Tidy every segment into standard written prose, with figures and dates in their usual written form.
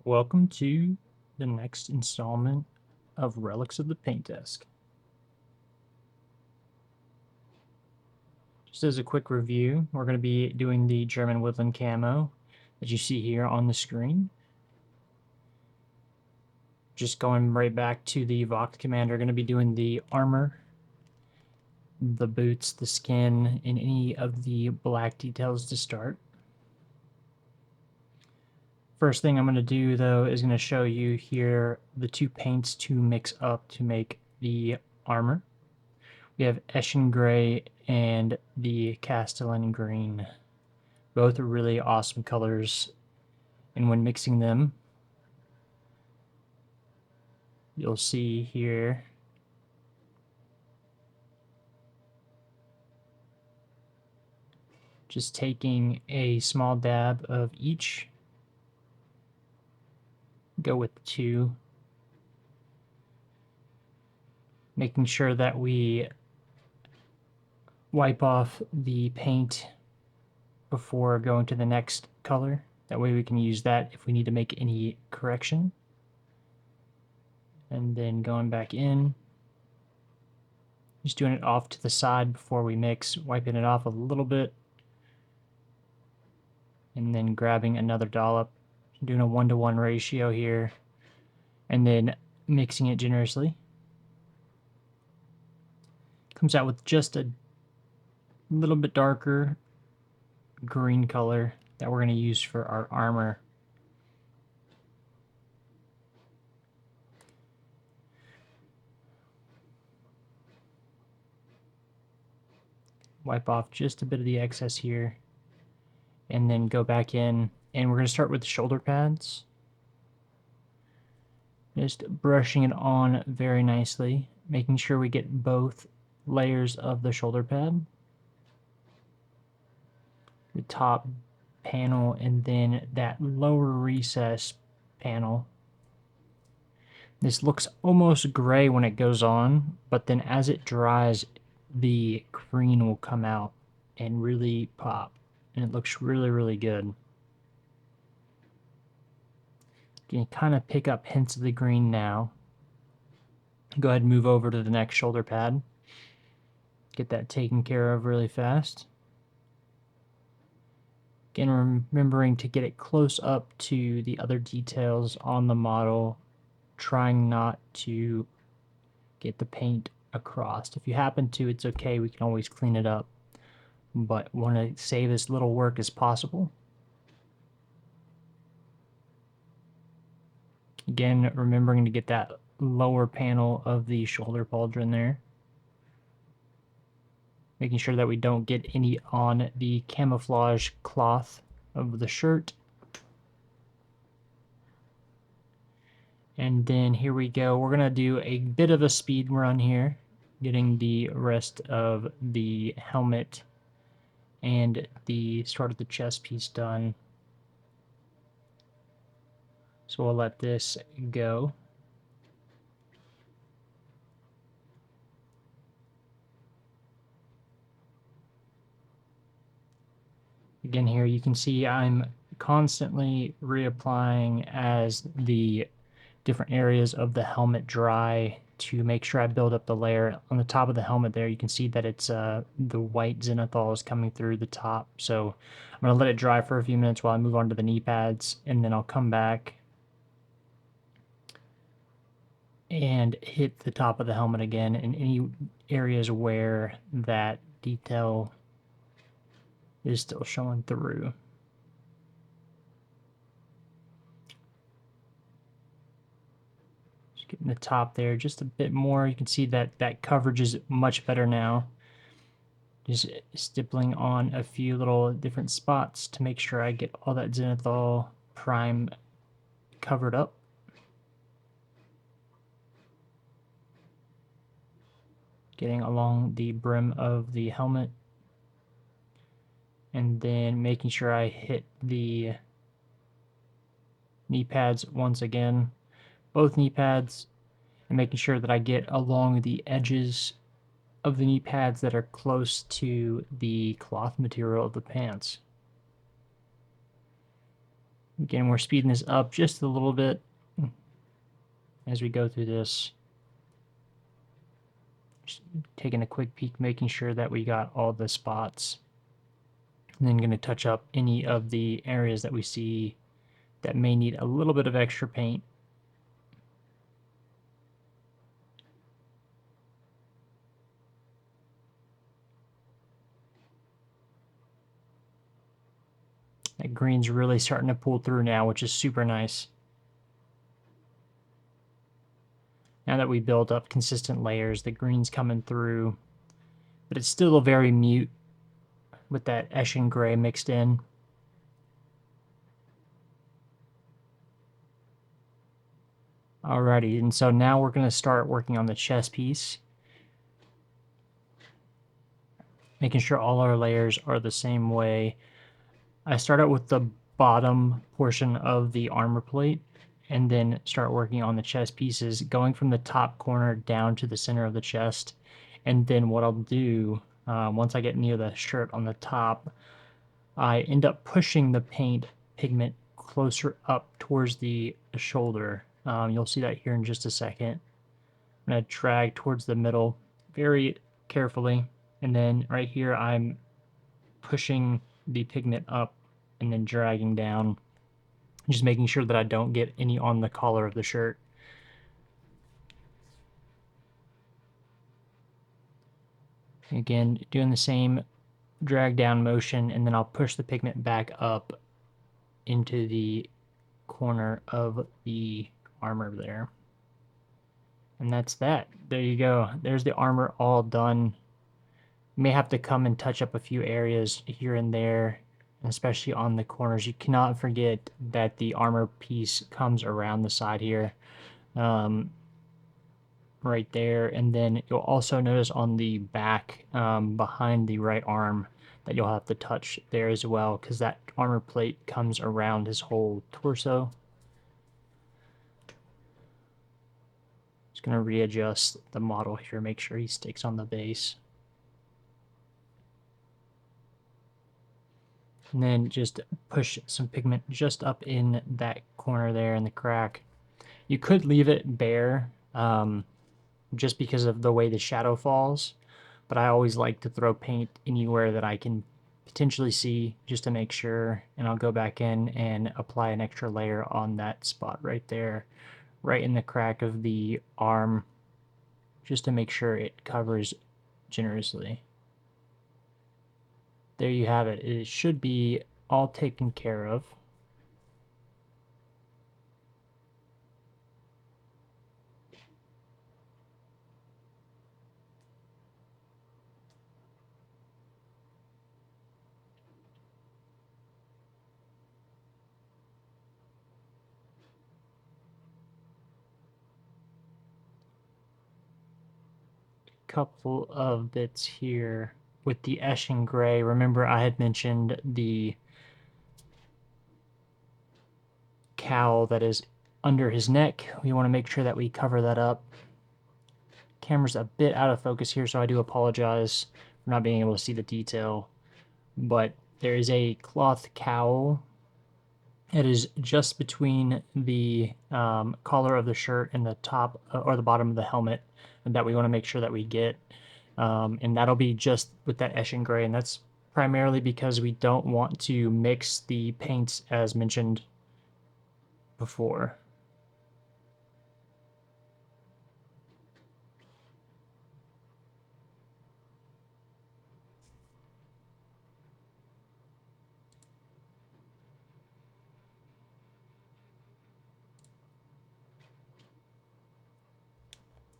Welcome to the next installment of Relics of the Paint Desk. Just as a quick review, we're going to be doing the German Woodland camo that you see here on the screen. Just going right back to the Vox Commander, going to be doing the armor, the boots, the skin, and any of the black details to start. First thing I'm going to do, though, is going to show you here the two paints to mix up to make the armor. We have Eschen Gray and the Castellan Green. Both are really awesome colors, and when mixing them, you'll see here just taking a small dab of each. Go with 2. Making sure that we wipe off the paint before going to the next color. That way we can use that if we need to make any correction. And then going back in, just doing it off to the side before we mix, wiping it off a little bit, and then grabbing another dollop, doing a 1-to-1 ratio here, and then mixing it generously. Comes out with just a little bit darker green color that we're going to use for our armor. Wipe off just a bit of the excess here, and then go back in, and we're going to start with the shoulder pads. Just brushing it on very nicely, making sure we get both layers of the shoulder pad. The top panel and then that lower recess panel. This looks almost gray when it goes on, but then as it dries, the green will come out and really pop, and it looks really, really good. You can kind of pick up hints of the green now. Go ahead and move over to the next shoulder pad. Get that taken care of really fast. Again, remembering to get it close up to the other details on the model, trying not to get the paint across. If you happen to, it's okay, we can always clean it up, but want to save as little work as possible. Again, remembering to get that lower panel of the shoulder pauldron there. Making sure that we don't get any on the camouflage cloth of the shirt. And then here we go. We're going to do a bit of a speed run here, getting the rest of the helmet and the start of the chest piece done. So we'll let this go. Again, here you can see I'm constantly reapplying as the different areas of the helmet dry to make sure I build up the layer. On the top of the helmet there, you can see that it's the white zenithal is coming through the top. So I'm going to let it dry for a few minutes while I move on to the knee pads, and then I'll come back and hit the top of the helmet again in any areas where that detail is still showing through. Just getting the top there just a bit more. You can see that that coverage is much better now. Just stippling on a few little different spots to make sure I get all that zenithal prime covered up. Getting along the brim of the helmet, and then making sure I hit the knee pads once again, both knee pads, and making sure that I get along the edges of the knee pads that are close to the cloth material of the pants. Again, we're speeding this up just a little bit as we go through this. Just taking a quick peek, making sure that we got all the spots. And then going to touch up any of the areas that we see that may need a little bit of extra paint. That green's really starting to pull through now, which is super nice. Now that we build up consistent layers, the green's coming through, but it's still very mute with that Eshin gray mixed in. Alrighty, and so now we're going to start working on the chest piece. Making sure all our layers are the same way. I start out with the bottom portion of the armor plate and then start working on the chest pieces, going from the top corner down to the center of the chest. And then what I'll do, once I get near the shirt on the top, I end up pushing the paint pigment closer up towards the shoulder. You'll see that here in just a second. I'm going to drag towards the middle very carefully. And then right here, I'm pushing the pigment up and then dragging down, just making sure that I don't get any on the collar of the shirt. Again, doing the same drag down motion, and then I'll push the pigment back up into the corner of the armor there. And that's that. There you go. There's the armor all done. You may have to come and touch up a few areas here and there, especially on the corners. You cannot forget that the armor piece comes around the side here, right there. And then you'll also notice on the back, behind the right arm, that you'll have to touch there as well, because that armor plate comes around his whole torso. Just going to readjust the model here, make sure he sticks on the base. And then just push some pigment just up in that corner there in the crack. You could leave it bare, just because of the way the shadow falls, but I always like to throw paint anywhere that I can potentially see, just to make sure. And I'll go back in and apply an extra layer on that spot right there, right in the crack of the arm, just to make sure it covers generously. There you have it. It should be all taken care of. Couple of bits here with the Eshin gray. Remember, I had mentioned the cowl that is under his neck. We want to make sure that we cover that up. Camera's a bit out of focus here, so I do apologize for not being able to see the detail. But there is a cloth cowl. It is just between the collar of the shirt and the top or the bottom of the helmet that we want to make sure that we get. And that'll be just with that Eshin gray, and that's primarily because we don't want to mix the paints as mentioned before.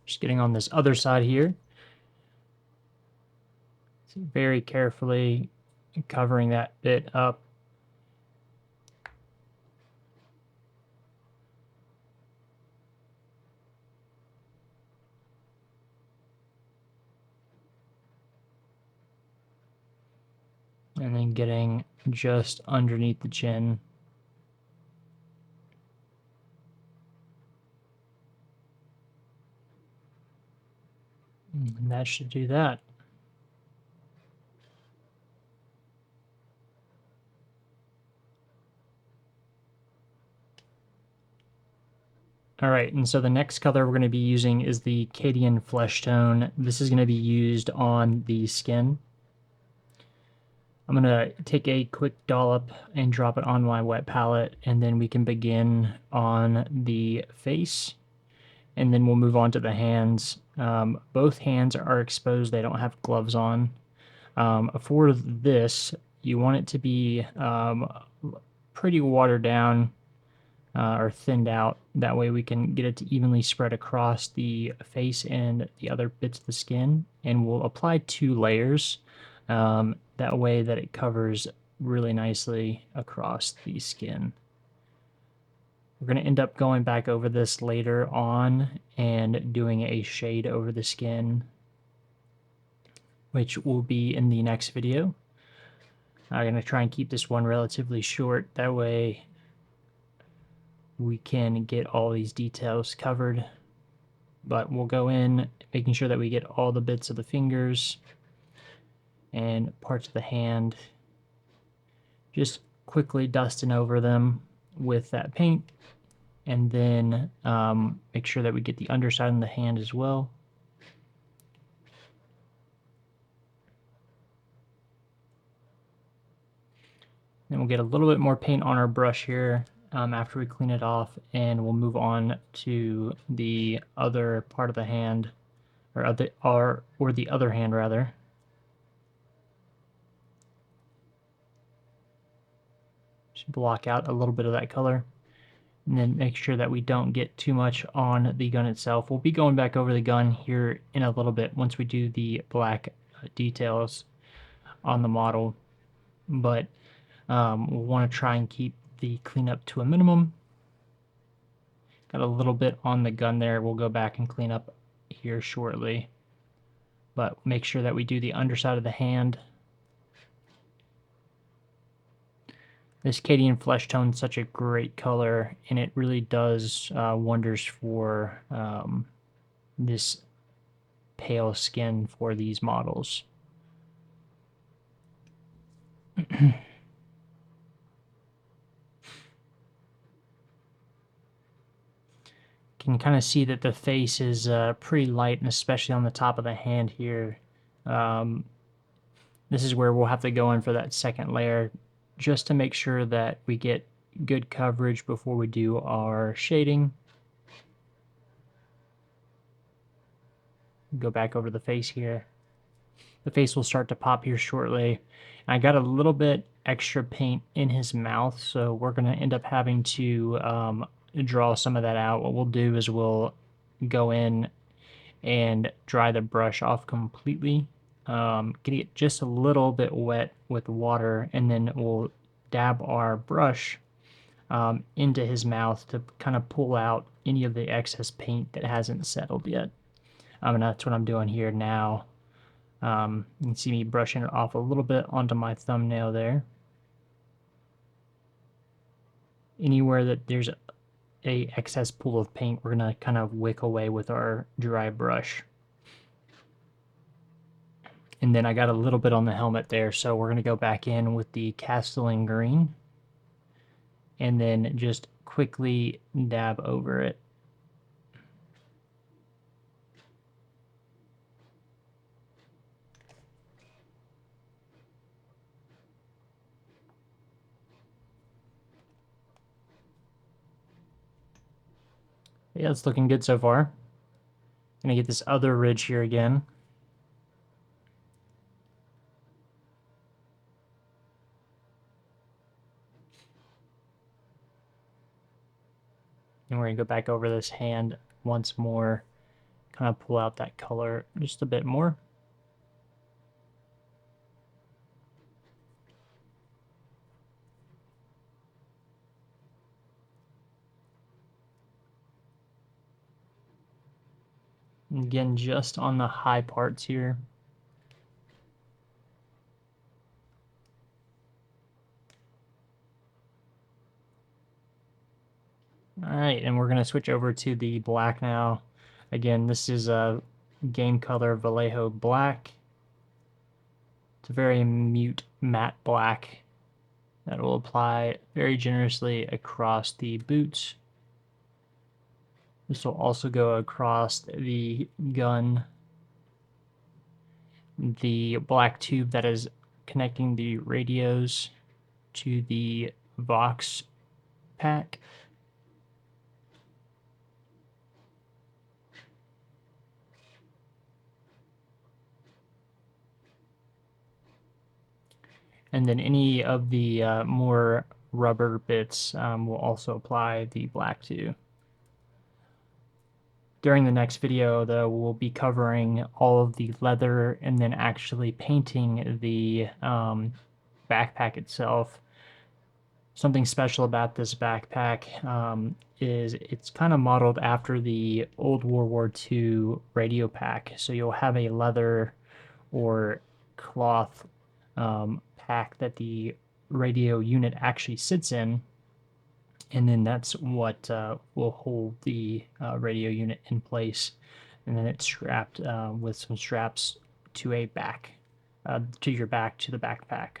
Just getting on this other side here. So very carefully covering that bit up. And then getting just underneath the chin. And that should do that. All right, and so the next color we're going to be using is the Cadian Flesh Tone. This is going to be used on the skin. I'm going to take a quick dollop and drop it on my wet palette, and then we can begin on the face, and then we'll move on to the hands. Both hands are exposed, they don't have gloves on. For this, you want it to be pretty watered down or thinned out. That way we can get it to evenly spread across the face and the other bits of the skin. And we'll apply 2 layers. That way that it covers really nicely across the skin. We're going to end up going back over this later on and doing a shade over the skin, which will be in the next video. I'm going to try and keep this one relatively short. That way we can get all these details covered. But we'll go in making sure that we get all the bits of the fingers and parts of the hand, just quickly dusting over them with that paint, and then make sure that we get the underside of the hand as well. Then we'll get a little bit more paint on our brush here after we clean it off, and we'll move on to the other part of the hand, or the other hand rather. Just block out a little bit of that color, and then make sure that we don't get too much on the gun itself. We'll be going back over the gun here in a little bit once we do the black details on the model, but we'll want to try and keep the cleanup to a minimum. Got a little bit on the gun there. We'll go back and clean up here shortly, but make sure that we do the underside of the hand. This Cadian Flesh Tone is such a great color, and it really does wonders for this pale skin for these models. Can kind of see that the face is pretty light, and especially on the top of the hand here. This is where we'll have to go in for that second layer, just to make sure that we get good coverage before we do our shading. Go back over the face here. The face will start to pop here shortly. I got a little bit extra paint in his mouth, so we're going to end up having to draw some of that out. What we'll do is we'll go in and dry the brush off completely, get it just a little bit wet with water, and then we'll dab our brush into his mouth to kind of pull out any of the excess paint that hasn't settled yet. And that's what I'm doing here now. You can see me brushing it off a little bit onto my thumbnail there. Anywhere that there's a excess pool of paint, we're going to kind of wick away with our dry brush. And then I got a little bit on the helmet there, so we're going to go back in with the Castellan green and then just quickly dab over it. Yeah, it's looking good so far. Gonna get this other ridge here again. And we're gonna go back over this hand once more, kind of pull out that color just a bit more. Again, just on the high parts here. All right, and we're going to switch over to the black now. Again, this is a game color Vallejo black. It's a very mute matte black that will apply very generously across the boots. This will also go across the gun, the black tube that is connecting the radios to the Vox pack. And then any of the more rubber bits will also apply the black to. During the next video, though, we'll be covering all of the leather and then actually painting the backpack itself. Something special about this backpack is it's kind of modeled after the old World War II radio pack. So you'll have a leather or cloth pack that the radio unit actually sits in, and then that's what will hold the radio unit in place, and then it's strapped with some straps to a back, to your back, to the backpack.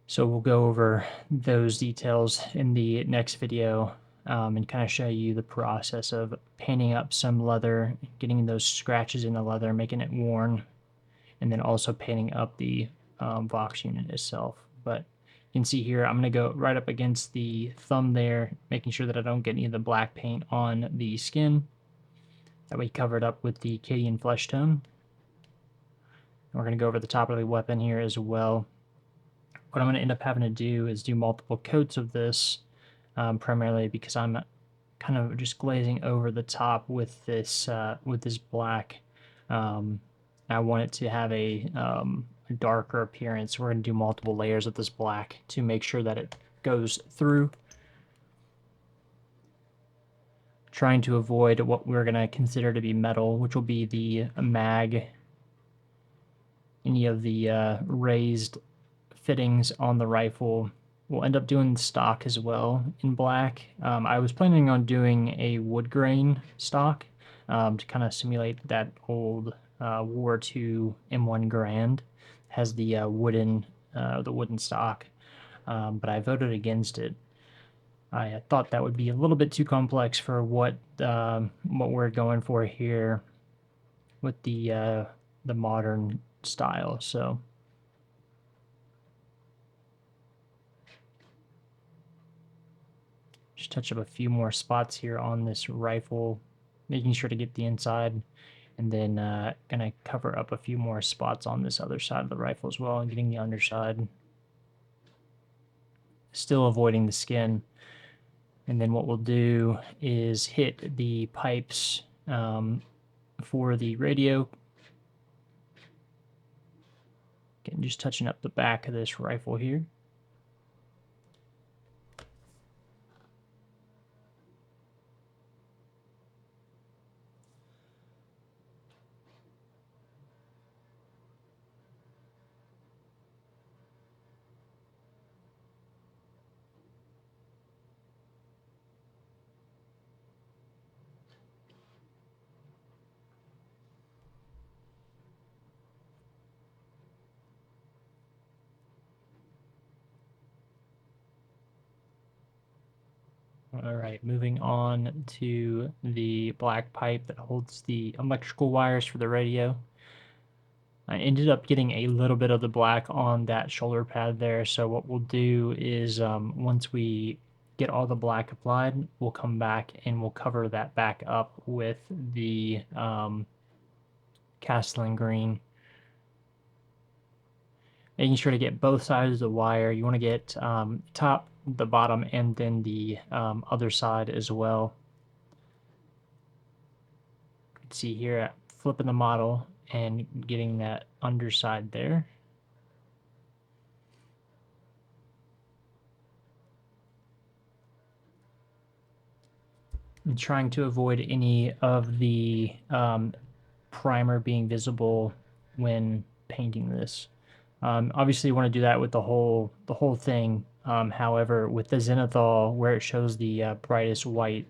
So we'll go over those details in the next video and kind of show you the process of painting up some leather, getting those scratches in the leather, making it worn, and then also painting up the Vox unit itself. But you can see here, I'm going to go right up against the thumb there, making sure that I don't get any of the black paint on the skin. That way cover it up with the Cadian flesh tone. And we're going to go over the top of the weapon here as well. What I'm going to end up having to do is do multiple coats of this, primarily because I'm kind of just glazing over the top with this black. I want it to have a darker appearance. We're going to do multiple layers of this black to make sure that it goes through. Trying to avoid what we're going to consider to be metal, which will be the mag, any of the raised fittings on the rifle. We'll end up doing stock as well in black. I was planning on doing a wood grain stock to kind of simulate that old War II M1 Garand. Has the wooden stock, but I voted against it. I thought that would be a little bit too complex for what we're going for here with the modern style. So just touch up a few more spots here on this rifle, making sure to get the inside, and then gonna cover up a few more spots on this other side of the rifle as well, and getting the underside. Still avoiding the skin. And then what we'll do is hit the pipes for the radio. Again, just touching up the back of this rifle here. All right, moving on to the black pipe that holds the electrical wires for the radio. I ended up getting a little bit of the black on that shoulder pad there, so what we'll do is once we get all the black applied, we'll come back and we'll cover that back up with the Castellan green. Making sure to get both sides of the wire. You want to get top, the bottom, and then the other side as well. You can see here, flipping the model and getting that underside there. And trying to avoid any of the primer being visible when painting this. Obviously, you want to do that with the whole thing. However, with the zenithal, where it shows the brightest white,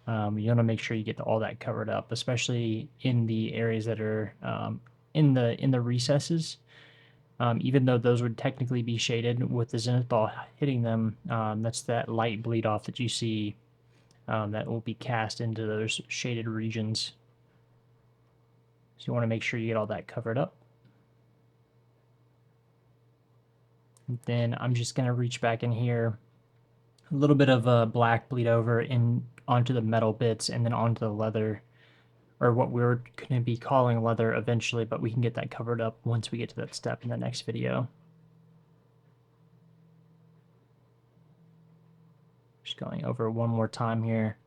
you want to make sure you get all that covered up, especially in the areas that are in the recesses. Even though those would technically be shaded with the zenithal hitting them, that's that light bleed off that you see that will be cast into those shaded regions. So you want to make sure you get all that covered up. And then I'm just going to reach back in here. A little bit of black bleed over in onto the metal bits and then onto the leather, or what we're going to be calling leather eventually, but we can get that covered up once we get to that step in the next video. Just going over one more time here,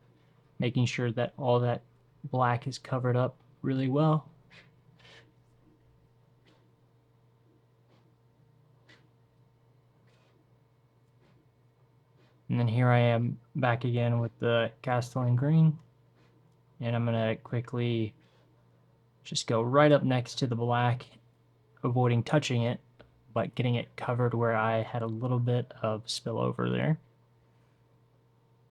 making sure that all that black is covered up really well. And then here I am back again with the Castellan green. And I'm going to quickly just go right up next to the black, avoiding touching it, but getting it covered where I had a little bit of spillover there.